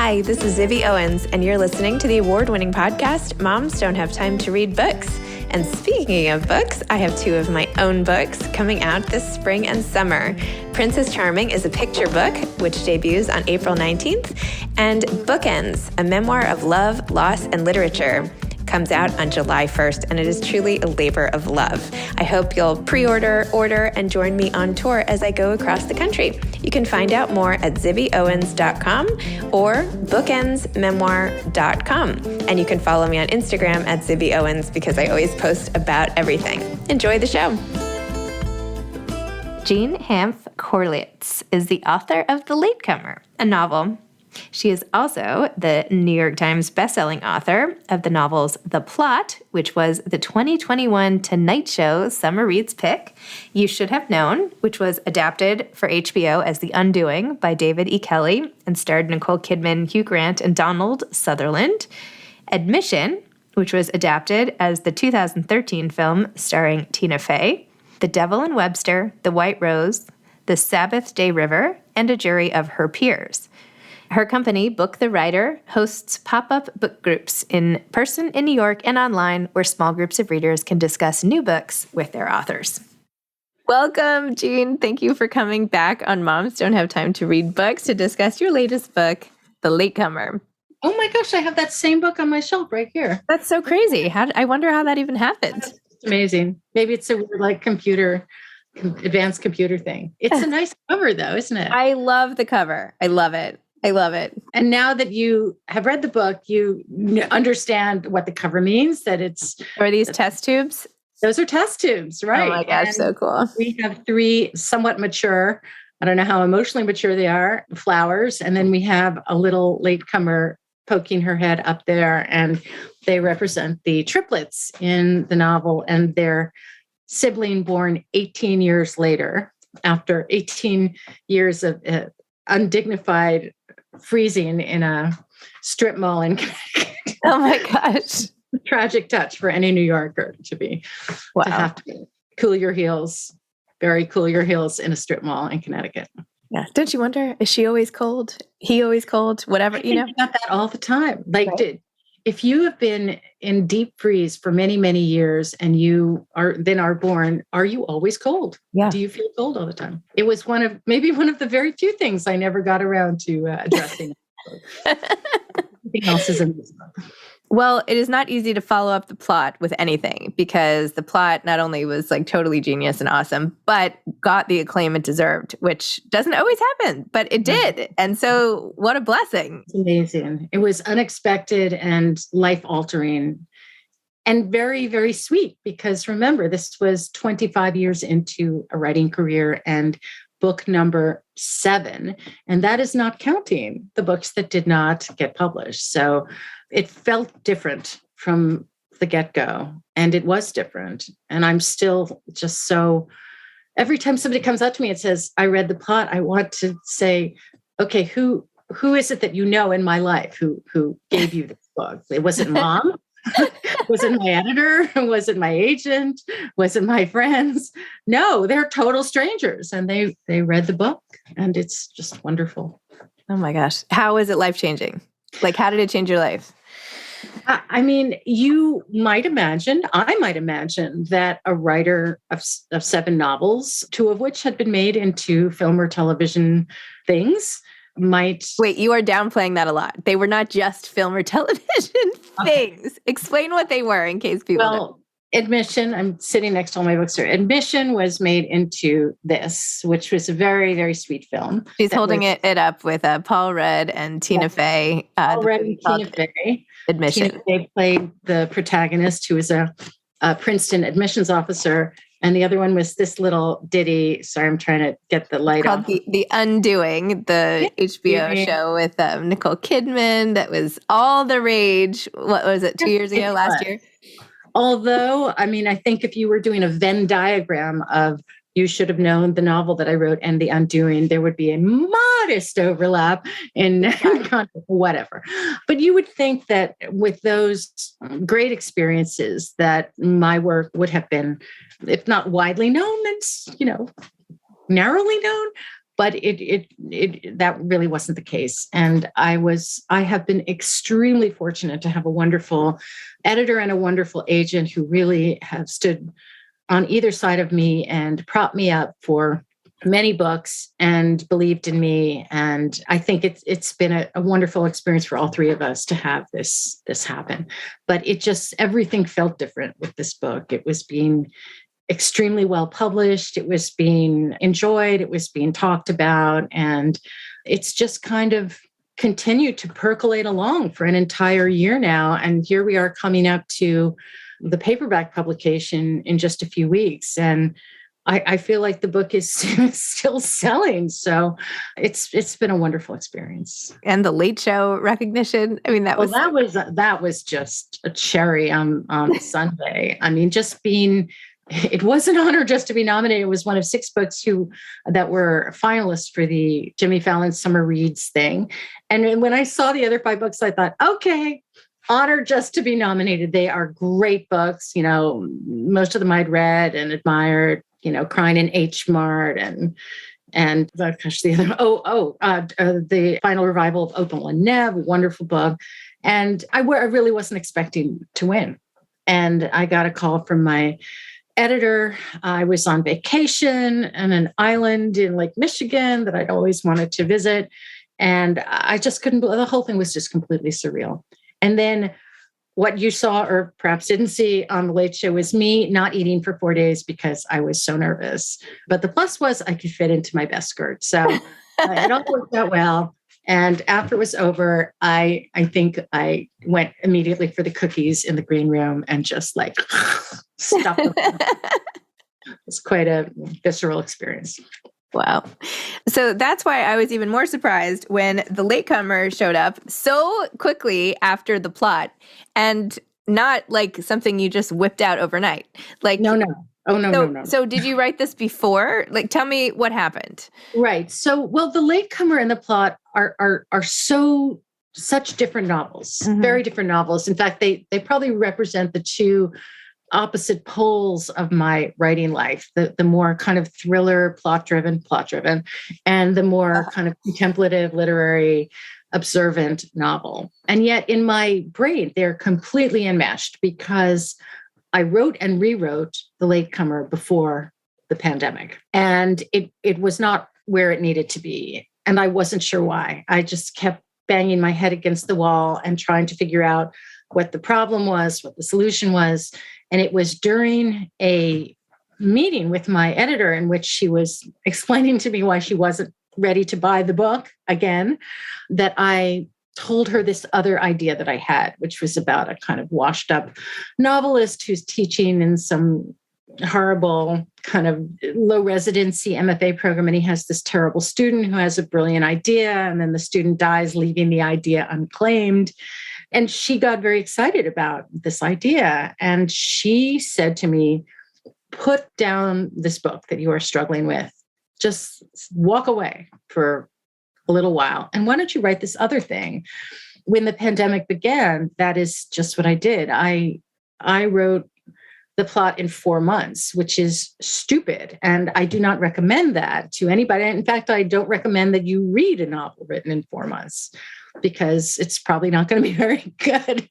Hi, this is Zibby Owens, and you're listening to the award-winning podcast, Moms Don't Have Time to Read Books. And speaking of books, I have two of my own books coming out this spring and summer. Princess Charming is a picture book, which debuts on April 19th, and Bookends, a memoir of love, loss, and literature, comes out on July 1st, and it is truly a labor of love. I hope you'll pre-order, order, and join me on tour as I go across the country. You can find out more at zibbyowens.com or bookendsmemoir.com. And you can follow me on Instagram at zibbyowens because I always post about everything. Enjoy the show. Jean Hanff Korelitz is the author of The Latecomer, a novel. She is also the New York Times bestselling author of the novels The Plot, which was the 2021 Tonight Show Summer Reads pick, You Should Have Known, which was adapted for HBO as The Undoing by David E. Kelley and starred Nicole Kidman, Hugh Grant, and Donald Sutherland, Admission, which was adapted as the 2013 film starring Tina Fey, The Devil and Webster, The White Rose, The Sabbath Day River, and A Jury of Her Peers. Her company, Book the Writer, hosts pop-up book groups in person in New York and online where small groups of readers can discuss new books with their authors. Welcome, Jean. Thank you for coming back on Moms Don't Have Time to Read Books to discuss your latest book, The Latecomer. Oh my gosh, I have that same book on my shelf right here. That's so crazy. I wonder how that even happened. It's amazing. Maybe it's a weird, advanced computer thing. It's a nice cover though, isn't it? I love the cover. I love it. And now that you have read the book, you understand what the cover means, that it's... Are these test tubes? Those are test tubes, right? Oh my gosh, and so cool. We have 3 somewhat mature, I don't know how emotionally mature they are, flowers. And then we have a little latecomer poking her head up there. And they represent the triplets in the novel and their sibling born 18 years later, after 18 years of undignified freezing in a strip mall in Connecticut. Oh my gosh. Tragic touch for any New Yorker to have to cool your heels, very cool your heels in a strip mall in Connecticut. Yeah. Don't you wonder, is she always cold? He always cold? Whatever, I think about that all the time. Right. If you have been in deep freeze for many, many years and you are born, are you always cold? Yeah. Do you feel cold all the time? It was maybe one of the very few things I never got around to addressing. Everything else is in this book. Well, it is not easy to follow up the plot with anything because the plot not only was totally genius and awesome, but got the acclaim it deserved, which doesn't always happen, but it did. And so what a blessing. It's amazing. It was unexpected and life-altering and very, very sweet because remember, this was 25 years into a writing career and book number 7, and that is not counting the books that did not get published. So it felt different from the get-go, and it was different. And I'm still just so, every time somebody comes up to me and says, I read the plot, I want to say, okay, who is it that you know in my life who gave you this book? Was it mom? Was it my editor? Was it my agent? Was it my friends? No, they're total strangers. And they read the book and it's just wonderful. Oh my gosh. How is it life-changing? How did it change your life? I mean, I might imagine that a writer of 7 novels, 2 of which had been made into film or television things, might... Wait, you are downplaying that a lot. They were not just film or television things. Explain what they were in case people don't. Admission, I'm sitting next to all my books here. Admission was made into this, which was a very, very sweet film. She's holding it up with Paul Rudd and Tina Fey. Paul Rudd and Tina Fey. Admission. Tina Fey played the protagonist, who is a Princeton admissions officer. And the other one was this little ditty. Sorry, I'm trying to get the light called off. The Undoing, the HBO show with Nicole Kidman. That was all the rage. What was it, 2 years ago, last year? Although, I mean, I think if you were doing a Venn diagram of You Should Have Known, the novel that I wrote, and The Undoing, there would be a modest overlap in whatever. But you would think that with those great experiences that my work would have been, if not widely known, then, narrowly known, But that really wasn't the case. And I have been extremely fortunate to have a wonderful editor and a wonderful agent who really have stood on either side of me and propped me up for many books and believed in me. And I think it's been a wonderful experience for all three of us to have this happen. But everything felt different with this book. It was being extremely well published. It was being enjoyed. It was being talked about. And it's just kind of continued to percolate along for an entire year now. And here we are coming up to the paperback publication in just a few weeks. And I feel like the book is still selling. So it's been a wonderful experience. And the Late Show recognition. I mean, that was just a cherry on Sunday. I mean, it was an honor just to be nominated. It was one of 6 books that were finalists for the Jimmy Fallon Summer Reads thing. And when I saw the other 5 books, I thought, okay, honored just to be nominated. They are great books. Most of them I'd read and admired, Crying in H Mart and gosh, the other, the final revival of Opal and Neb, a wonderful book. And I really wasn't expecting to win. And I got a call from my editor. I was on vacation on an island in Lake Michigan that I'd always wanted to visit. And I just couldn't believe the whole thing was just completely surreal. And then what you saw or perhaps didn't see on the Late Show was me not eating for 4 days because I was so nervous. But the plus was I could fit into my best skirt. So it all worked out well. And after it was over, I think I went immediately for the cookies in the green room and just like stuffed them. It was quite a visceral experience. Wow. So that's why I was even more surprised when The Latecomer showed up so quickly after The Plot, and not like something you just whipped out overnight. Like No. Oh, no. So did you write this before? Like, tell me what happened. Right. So, well, The Latecomer and The Plot are such different novels, very different novels. In fact, they probably represent the two opposite poles of my writing life, the more kind of thriller, plot driven, and the more kind of contemplative, literary, observant novel. And yet in my brain, they're completely enmeshed because I wrote and rewrote The Latecomer before the pandemic. And it was not where it needed to be. And I wasn't sure why. I just kept banging my head against the wall and trying to figure out what the problem was, what the solution was. And it was during a meeting with my editor in which she was explaining to me why she wasn't ready to buy the book again, that I told her this other idea that I had, which was about a kind of washed up novelist who's teaching in some horrible kind of low residency MFA program. And he has this terrible student who has a brilliant idea. And then the student dies, leaving the idea unclaimed. And she got very excited about this idea. And she said to me, put down this book that you are struggling with. Just walk away for a little while. And why don't you write this other thing? When the pandemic began, that is just what I did. I wrote The Plot in 4 months, which is stupid. And I do not recommend that to anybody. In fact, I don't recommend that you read a novel written in 4 months, because it's probably not going to be very good.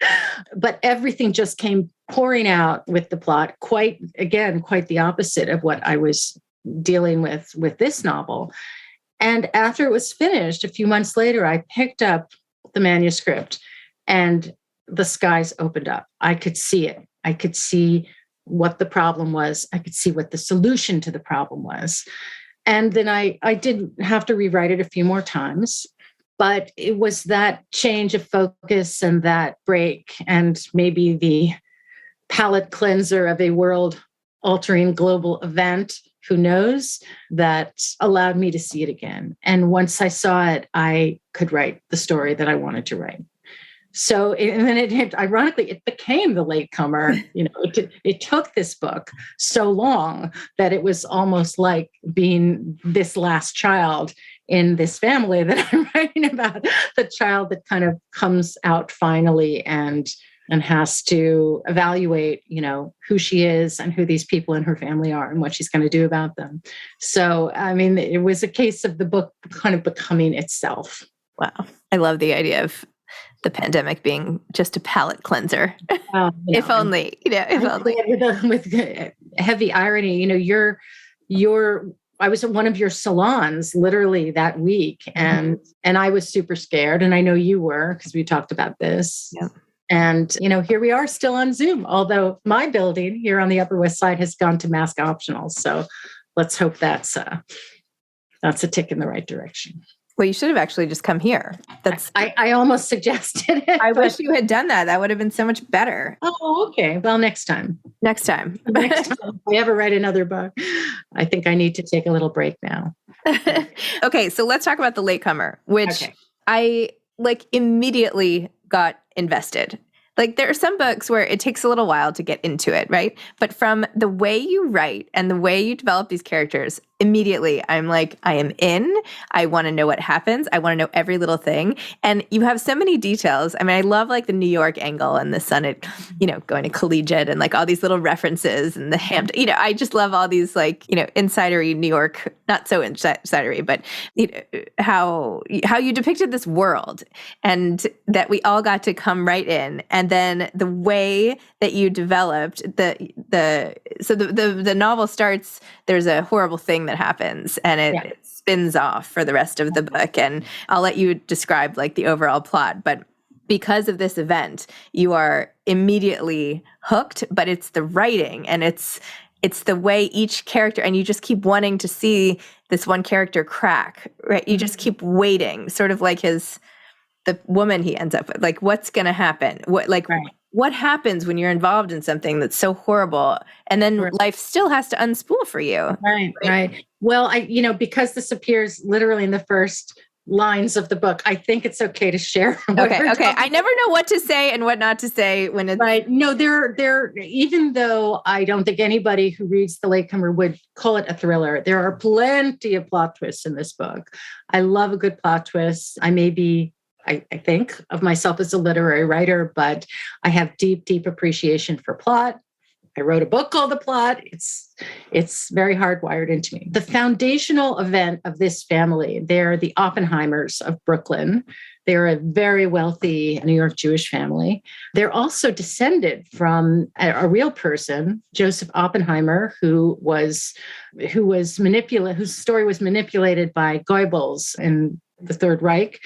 But everything just came pouring out with The Plot, quite the opposite of what I was dealing with this novel. And after it was finished, a few months later, I picked up the manuscript and the skies opened up. I could see it. I could see what the problem was. I could see what the solution to the problem was. And then I did have to rewrite it a few more times. But it was that change of focus and that break and maybe the palate cleanser of a world-altering global event, who knows, that allowed me to see it again. And once I saw it, I could write the story that I wanted to write. So, and then ironically, it became The Latecomer. It took this book so long that it was almost like being this last child in this family that I'm writing about, the child that kind of comes out finally and and has to evaluate, who she is and who these people in her family are and what she's going to do about them. So, I mean, it was a case of the book kind of becoming itself. Wow. I love the idea of the pandemic being just a palate cleanser. If only. With heavy irony, I was at one of your salons literally that week, and I was super scared, and I know you were, because we talked about this. Yeah. And here we are still on Zoom, although my building here on the Upper West Side has gone to mask optional. So let's hope that's a tick in the right direction. Well, you should have actually just come here. I almost suggested it. I wish you had done that. That would have been so much better. Oh, okay. Well, next time. Next time. If I ever write another book, I think I need to take a little break now. Okay, so let's talk about The Latecomer, which I immediately got invested. There are some books where it takes a little while to get into it, right? But from the way you write and the way you develop these characters, immediately I'm like, I am in. I want to know what happens. I want to know every little thing. And you have so many details. I mean, I love the New York angle and the son at, going to collegiate and all these little references and the Hampton, I just love all these insidery New York, not so insidery, but how you depicted this world and that we all got to come right in. And then the way that you developed the novel starts, there's a horrible thing that happens and it spins off for the rest of the book. And I'll let you describe the overall plot, but because of this event, you are immediately hooked, but it's the writing and it's the way each character, and you just keep wanting to see this one character crack, right? You just keep waiting, sort of like the woman he ends up with, what's going to happen? What happens when you're involved in something that's so horrible? And then life still has to unspool for you. Right. Well, because this appears literally in the first lines of the book, I think it's okay to share. Okay. I never know what to say and what not to say when it's right. No, there. Even though I don't think anybody who reads The Latecomer would call it a thriller, there are plenty of plot twists in this book. I love a good plot twist. I think of myself as a literary writer, but I have deep, deep appreciation for plot. I wrote a book called The Plot. It's very hardwired into me. The foundational event of this family, they're the Oppenheimers of Brooklyn. They're a very wealthy New York Jewish family. They're also descended from a real person, Joseph Oppenheimer, whose story was manipulated by Goebbels in the Third Reich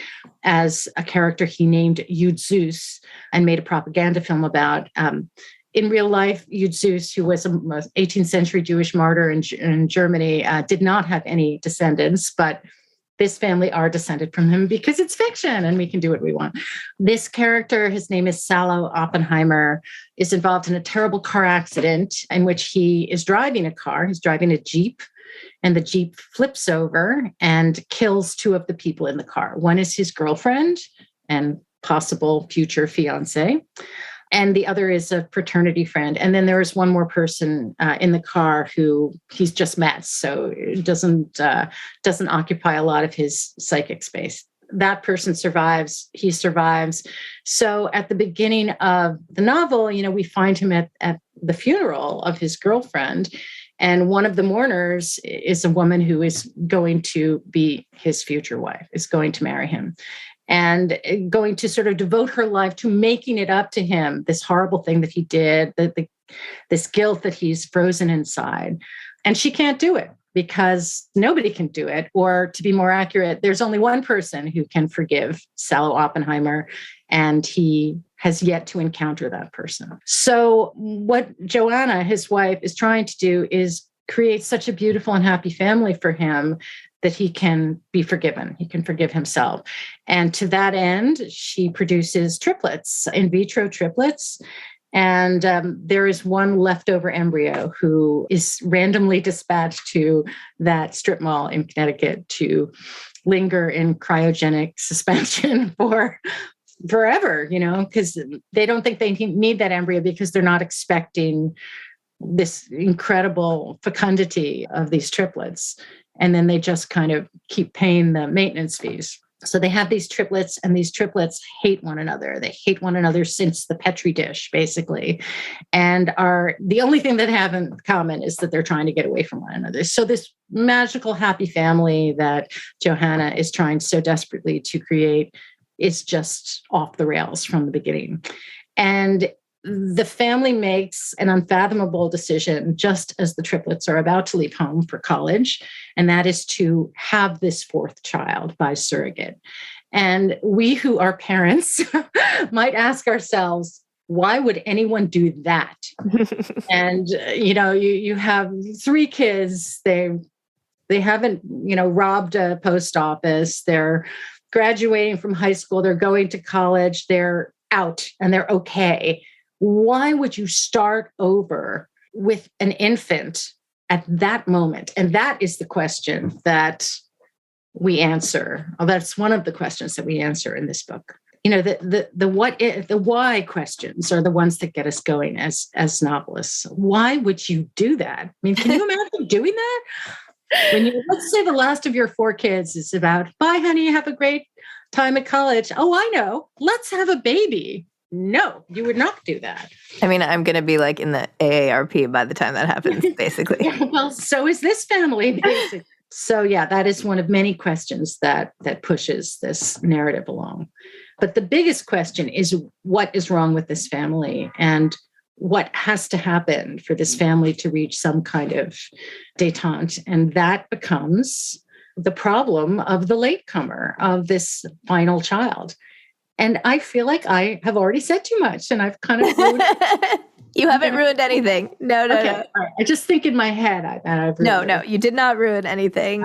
as a character he named Yud Zeus and made a propaganda film about. In real life, Yud Zeus, who was an 18th century Jewish martyr in Germany, did not have any descendants, but this family are descended from him because it's fiction and we can do what we want. This character, his name is Salo Oppenheimer, is involved in a terrible car accident in which he is driving a car. He's driving a Jeep, and the Jeep flips over and kills two of the people in the car. One is his girlfriend and possible future fiance, and the other is a fraternity friend. And then there is one more person in the car who he's just met, so it doesn't occupy a lot of his psychic space. That person survives. He survives. So at the beginning of the novel, we find him at the funeral of his girlfriend. And one of the mourners is a woman who is going to be his future wife, is going to marry him and going to sort of devote her life to making it up to him, this horrible thing that he did, this guilt that he's frozen inside. And she can't do it because nobody can do it. Or to be more accurate, there's only one person who can forgive Salo Oppenheimer, and he has yet to encounter that person. So what Joanna, his wife, is trying to do is create such a beautiful and happy family for him that he can be forgiven. He can forgive himself. And to that end, she produces triplets, in vitro triplets. And there is one leftover embryo who is randomly dispatched to that strip mall in Connecticut to linger in cryogenic suspension for forever, because they don't think they need that embryo because they're not expecting this incredible fecundity of these triplets. And then they just kind of keep paying the maintenance fees. So they have these triplets, and these triplets hate one another. They hate one another since the Petri dish, basically. And the only thing that have in common is that they're trying to get away from one another. So this magical, happy family that Johanna is trying so desperately to create is just off the rails from the beginning. And the family makes an unfathomable decision just as the triplets are about to leave home for college, and that is to have this fourth child by surrogate. And we who are parents might ask ourselves, why would anyone do that? And, you have 3 kids. They haven't, robbed a post office. They're graduating from high school. They're going to college. They're out and they're okay. Why would you start over with an infant at that moment? And that is the question that we answer. Oh, that's one of the questions that we answer in this book. The why questions are the ones that get us going as novelists. Why would you do that? I mean, can you imagine doing that? Let's say the last of your 4 kids is about, bye, honey, have a great time at college. Oh, I know. Let's have a baby. No, you would not do that. I mean, I'm going to be like in the AARP by the time that happens, basically. Yeah, well, so is this family, basically. So yeah, that is one of many questions that pushes this narrative along. But the biggest question is, what is wrong with this family, and what has to happen for this family to reach some kind of détente? And that becomes the problem of the latecomer, of this final child. And I feel like I have already said too much, and I've kind of ruined. You haven't ruined anything. No. Okay. All right. I just think in my head that I've ruined No, you did not ruin anything.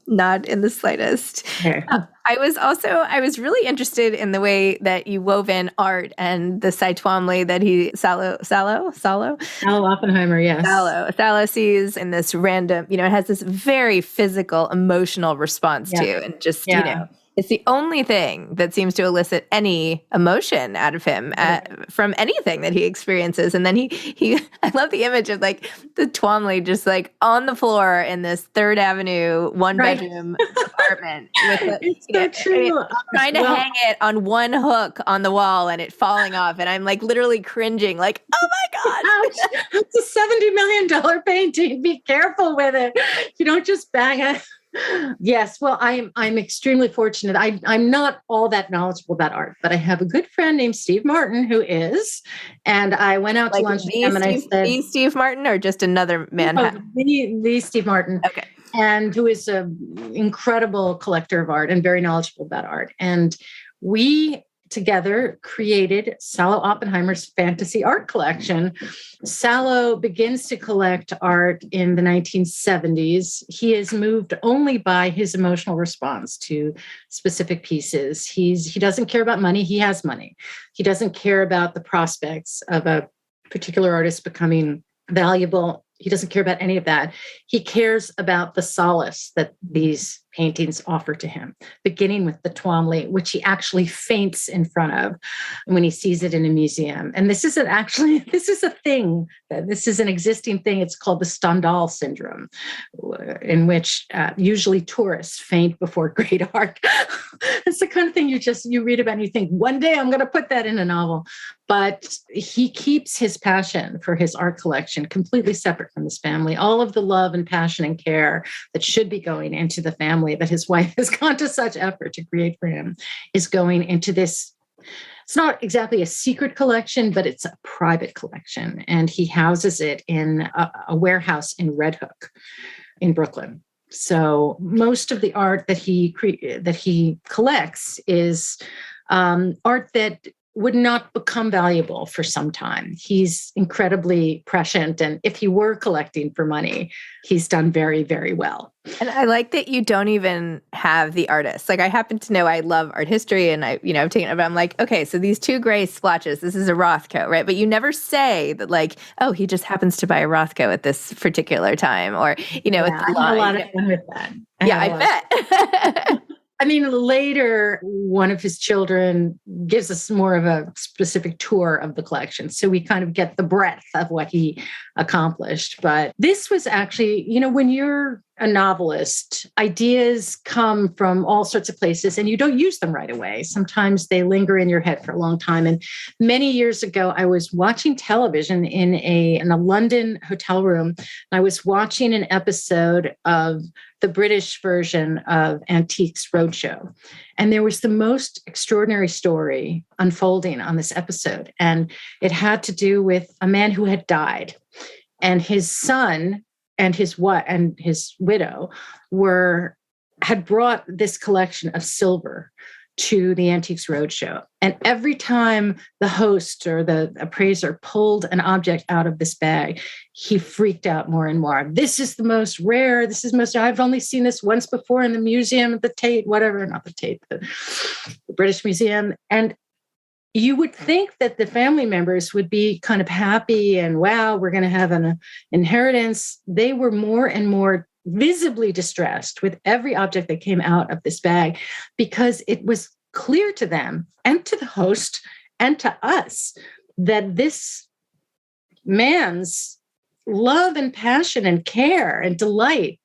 Not in the slightest. Okay. I was really interested in the way that you wove in art and the Cy Twombly that Salo Oppenheimer, yes. Salo sees in this random, it has this very physical, emotional response to, and just, it's the only thing that seems to elicit any emotion out of him from anything that he experiences. And then I love the image of like the Twombly just like on the floor in this 3rd Avenue 1-bedroom apartment with trying to hang it on one hook on the wall and it falling off. And I'm like literally cringing like, oh my God. Ouch. It's a $70 million painting. Be careful with it. You don't just bang it. Yes, well, I'm extremely fortunate. I'm not all that knowledgeable about art, but I have a good friend named Steve Martin who is, and I went out to lunch with him, and I said, "The Steve Martin, or just another Manhattan?" The Steve Martin, okay, and who is an incredible collector of art and very knowledgeable about art, and we together created Salo Oppenheimer's fantasy art collection. Salo begins to collect art in the 1970s. He is moved only by his emotional response to specific pieces. He doesn't care about money. He has money. He doesn't care about the prospects of a particular artist becoming valuable. He doesn't care about any of that. He cares about the solace that these paintings offer to him, beginning with the Twombly, which he actually faints in front of when he sees it in a museum. And this is a thing. This is an existing thing. It's called the Stendhal syndrome, in which usually tourists faint before great art. It's the kind of thing you read about and you think, one day I'm going to put that in a novel. But he keeps his passion for his art collection completely separate from his family. All of the love and passion and care that should be going into the family that his wife has gone to such effort to create for him is going into this. It's not exactly a secret collection, but it's a private collection. And he houses it in a warehouse in Red Hook in Brooklyn. So most of the art that he collects is art that would not become valuable for some time. He's incredibly prescient. And if he were collecting for money, he's done very, very well. And I like that you don't even have the artist. Like I happen to know I love art history and I've taken it, but I'm like, okay, so these 2 gray splotches, this is a Rothko, right? But you never say that like, oh, he just happens to buy a Rothko at this particular time or, it's I had a lot of fun with that. I bet. I mean, later, one of his children gives us more of a specific tour of the collection. So we kind of get the breadth of what he accomplished. But this was actually, when you're a novelist, ideas come from all sorts of places and you don't use them right away. Sometimes they linger in your head for a long time. And many years ago, I was watching television in a London hotel room. I was watching an episode of the British version of Antiques Roadshow. And there was the most extraordinary story unfolding on this episode. And it had to do with a man who had died. And his son and his widow had brought this collection of silver to the Antiques Roadshow. And every time the host or the appraiser pulled an object out of this bag, he freaked out more and more. This is the most rare. I've only seen this once before in the museum at the Tate, the British Museum. And you would think that the family members would be kind of happy and, wow, we're going to have an inheritance. They were more and more visibly distressed with every object that came out of this bag, because it was clear to them and to the host and to us that this man's love and passion and care and delight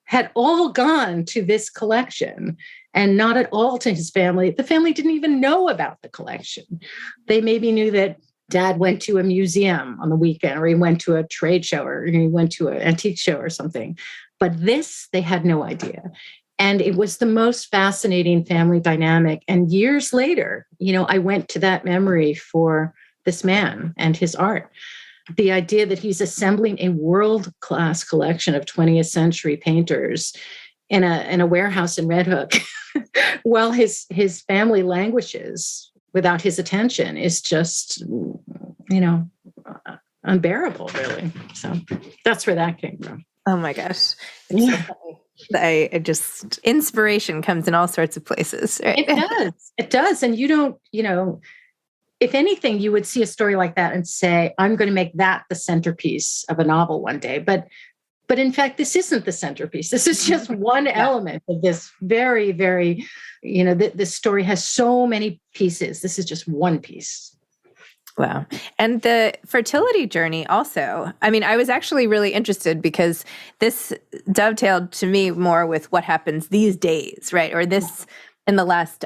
had all gone to this collection and not at all to his family. The family didn't even know about the collection. They maybe knew that Dad went to a museum on the weekend, or he went to a trade show, or he went to an antique show or something. But this, they had no idea. And it was the most fascinating family dynamic. And years later, I went to that memory for this man and his art. The idea that he's assembling a world-class collection of 20th century painters in a warehouse in Red Hook while his family languishes without his attention is just, unbearable, really. So that's where that came from. Oh my gosh. It's so funny. Inspiration comes in all sorts of places, right? It does. And you don't, if anything, you would see a story like that and say, I'm going to make that the centerpiece of a novel one day. But in fact, this isn't the centerpiece. This is just one element of this very, very, this story has so many pieces. This is just one piece. Wow. And the fertility journey also, I was actually really interested because this dovetailed to me more with what happens these days, right? Or this in the last,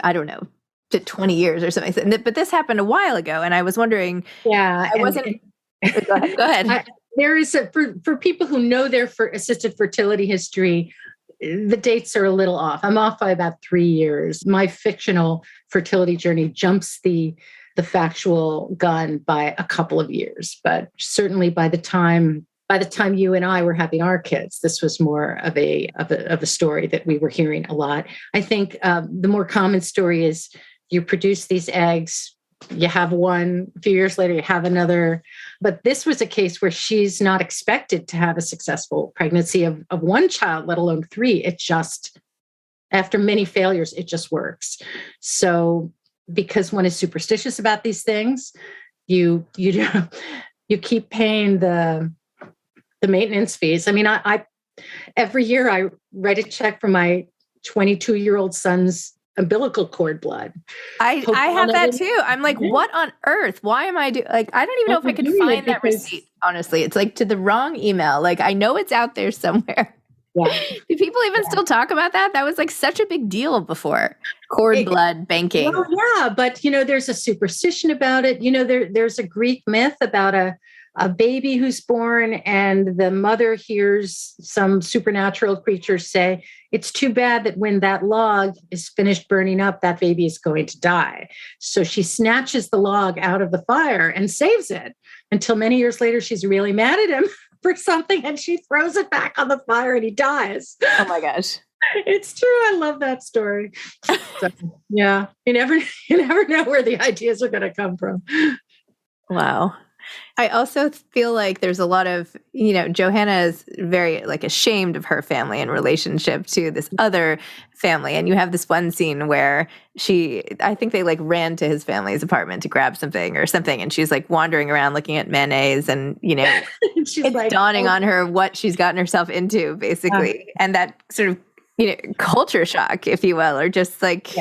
20 years or something. But this happened a while ago. And I was wondering, Go ahead. There is for people who know their assisted fertility history, the dates are a little off. I'm off by about 3 years. My fictional fertility journey jumps the factual gun by a couple of years, but certainly by the time you and I were having our kids, this was more of a story that we were hearing a lot. I think the more common story is you produce these eggs, you have one, a few years later, you have another. But this was a case where she's not expected to have a successful pregnancy of one child, let alone 3. It just, after many failures, it just works. So because one is superstitious about these things, you keep paying the maintenance fees. I every year I write a check for my 22-year-old son's umbilical cord blood. I have that too. I'm like, what on earth? Why am I doing? I don't even know if I could find that receipt. Honestly, it's to the wrong email. I know it's out there somewhere. Yeah. Do people even still talk about that? That was such a big deal before. Cord blood banking. Well, yeah, but there's a superstition about it. There's a Greek myth about a baby who's born and the mother hears some supernatural creature say, it's too bad that when that log is finished burning up, that baby is going to die. So she snatches the log out of the fire and saves it until many years later, she's really mad at him for something and she throws it back on the fire and he dies. Oh my gosh. It's true. I love that story. So, yeah. You never know where the ideas are going to come from. Wow. I also feel like there's a lot of, Johanna is very ashamed of her family in relationship to this other family. And you have this one scene where I think they ran to his family's apartment to grab something. And she's wandering around looking at mayonnaise and, it's dawning on her what she's gotten herself into basically. And that sort of culture shock, if you will, or just like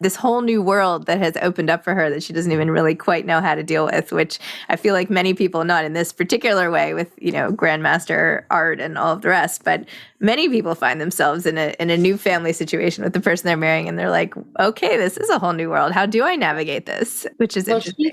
this whole new world that has opened up for her that she doesn't even really quite know how to deal with, which I feel like many people, not in this particular way with, grandmaster art and all of the rest, but many people find themselves in a new family situation with the person they're marrying. And they're like, okay, this is a whole new world. How do I navigate this? Which is interesting.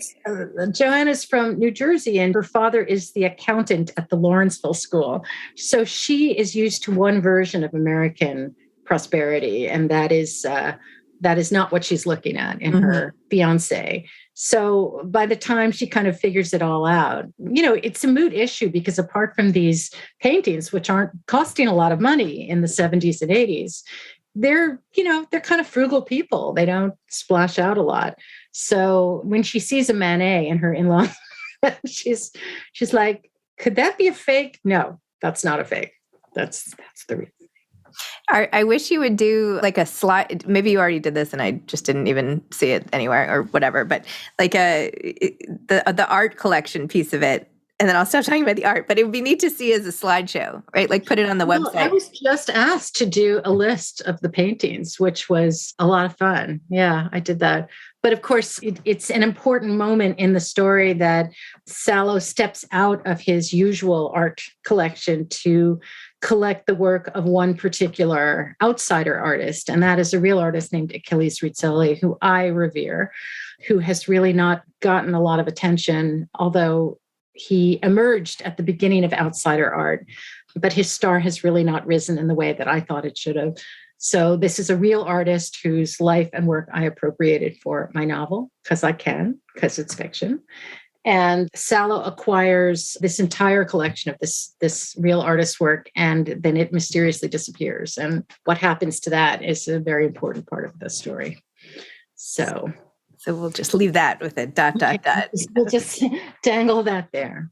Joanna's from New Jersey, and her father is the accountant at the Lawrenceville School. So she is used to one version of American prosperity, and that is not what she's looking at in her fiance. So by the time she kind of figures it all out, it's a moot issue, because apart from these paintings, which aren't costing a lot of money in the 70s and 80s, they're kind of frugal people. They don't splash out a lot. So when she sees a Manet in her in-law, she's like, could that be a fake? No, that's not a fake. That's the reason. I wish you would do like a slide. Maybe you already did this and I just didn't even see it anywhere or whatever, but like the art collection piece of it. And then I'll stop talking about the art, but it would be neat to see as a slideshow, right? Like put it on the website. I was just asked to do a list of the paintings, which was a lot of fun. Yeah, I did that. But of course, it's an important moment in the story that Salo steps out of his usual art collection to collect the work of one particular outsider artist. And that is a real artist named Achilles Rizzoli, who I revere, who has really not gotten a lot of attention, although he emerged at the beginning of outsider art, but his star has really not risen in the way that I thought it should have. So this is a real artist whose life and work I appropriated for my novel, because it's fiction. And Salo acquires this entire collection of this real artist's work, and then it mysteriously disappears. And what happens to that is a very important part of the story. So we'll just leave that with a ... We'll just dangle that there.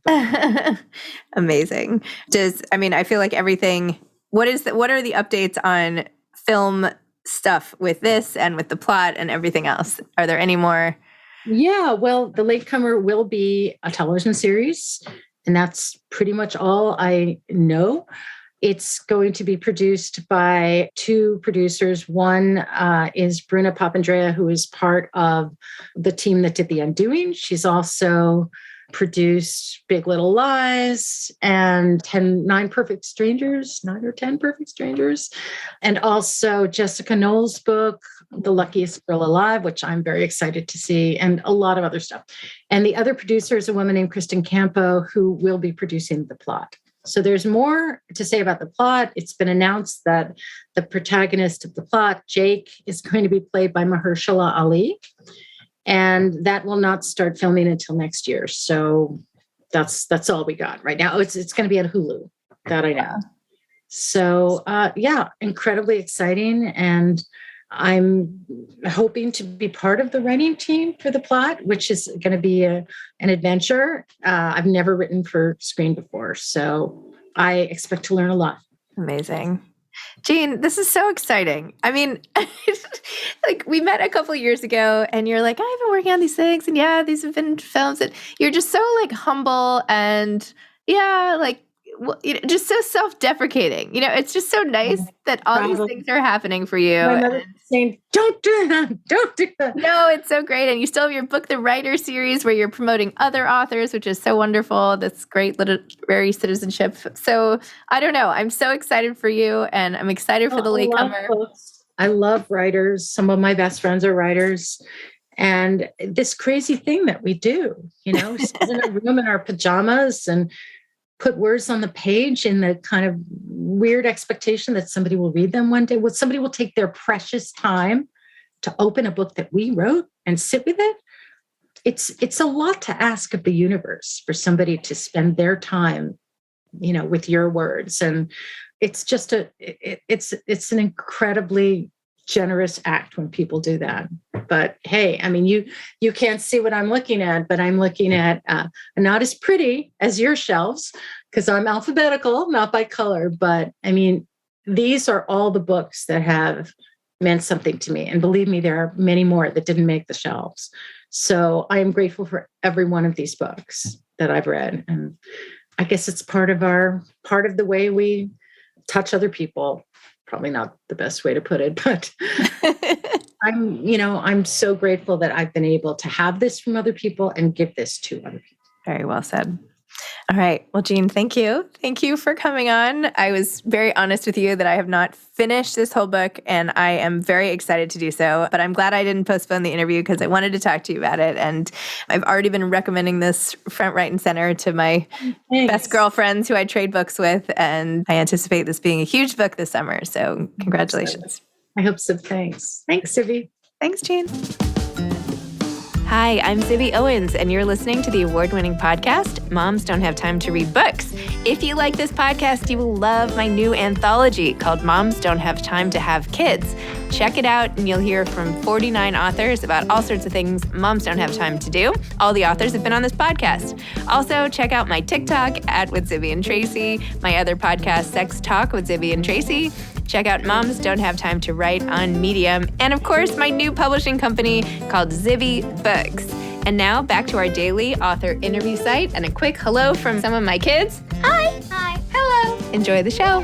Amazing. I feel like everything, what are the updates on film stuff with this and with the plot and everything else? Are there any more? Yeah, well, The Latecomer will be a television series, and that's pretty much all I know. It's going to be produced by two producers. One is Bruna Papandrea, who is part of the team that did The Undoing. She's also produced Big Little Lies and 9 Perfect Strangers, 9 or 10 Perfect Strangers, and also Jessica Knoll's book, The Luckiest Girl Alive, which I'm very excited to see, and a lot of other stuff. And the other producer is a woman named Kristen Campo, who will be producing the plot. So there's more to say about the plot. It's been announced that the protagonist of the plot, Jake, is going to be played by Mahershala Ali. And that will not start filming until next year. So that's all we got right now. It's going to be at Hulu, that I know. So incredibly exciting. And I'm hoping to be part of the writing team for the plot, which is going to be an adventure. I've never written for screen before, so I expect to learn a lot. Amazing. Jean, this is so exciting. I mean, like we met a couple of years ago and you're like, I've been working on these things and these have been films, and you're just so like humble and just so self-deprecating. It's just so nice that all these things are happening for you. My mother saying, don't do that. No, it's so great. And you still have your Book the Writer series where you're promoting other authors, which is so wonderful. That's great literary citizenship. So I don't know. I'm so excited for you, and I'm excited for The Latecomer. I love writers. Some of my best friends are writers. And this crazy thing that we do, sit in a room in our pajamas and put words on the page in the kind of weird expectation that somebody will read them one day. Somebody will take their precious time to open a book that we wrote and sit with it. It's a lot to ask of the universe for somebody to spend their time, with your words. And it's just it's an incredibly generous act when people do that. But hey, I mean, you can't see what I'm looking at, but I'm looking at not as pretty as your shelves, because I'm alphabetical, not by color. But I mean, these are all the books that have meant something to me. And believe me, there are many more that didn't make the shelves. So I am grateful for every one of these books that I've read. And I guess it's part of the way we touch other people. probably not the best way to put it, but I'm so grateful that I've been able to have this from other people and give this to other people. Very well said. All right. Well, Jean, thank you. Thank you for coming on. I was very honest with you that I have not finished this whole book, and I am very excited to do so. But I'm glad I didn't postpone the interview because I wanted to talk to you about it. And I've already been recommending this front, right, and center to my best girlfriends who I trade books with. And I anticipate this being a huge book this summer. So congratulations. I hope so. Thanks. Thanks, Zibby. Thanks, Jean. Hi, I'm Zibby Owens, and you're listening to the award-winning podcast, Moms Don't Have Time to Read Books. If you like this podcast, you will love my new anthology called Moms Don't Have Time to Have Kids. Check it out, and you'll hear from 49 authors about all sorts of things moms don't have time to do. All the authors have been on this podcast. Also, check out my TikTok, @with Zibby and Tracy, my other podcast, Sex Talk with Zibby and Tracy. Check out Moms Don't Have Time to Write on Medium. And of course, my new publishing company called Zibby Books. And now back to our daily author interview site and a quick hello from some of my kids. Hi. Hi. Hello. Enjoy the show.